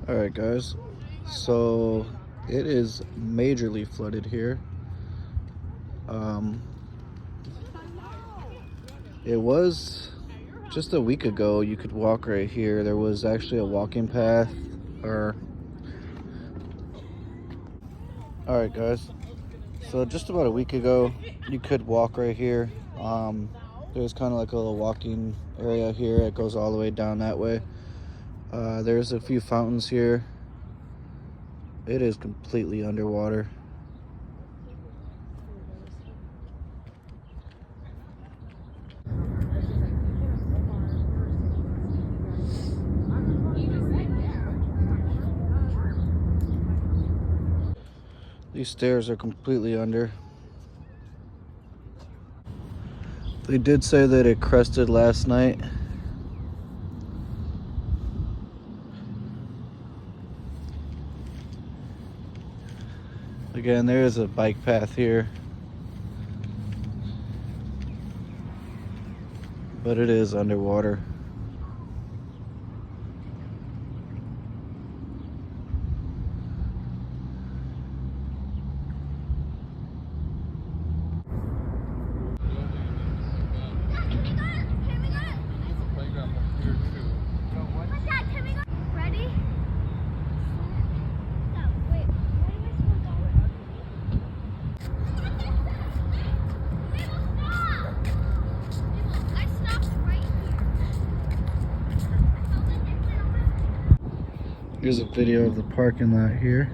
All right, guys. So it is majorly flooded here. Um, it was just a week ago. You could walk right here. There was actually a walking path. Or all right, guys. So just about a week ago, you could walk right here. There's kind of like a little walking area here. It goes all the way down that way. There's a few fountains here. It is completely underwater. These stairs are completely under. They did say that it crested last night. Again, there is a bike path here, but it is underwater. Here's a video of the parking lot here.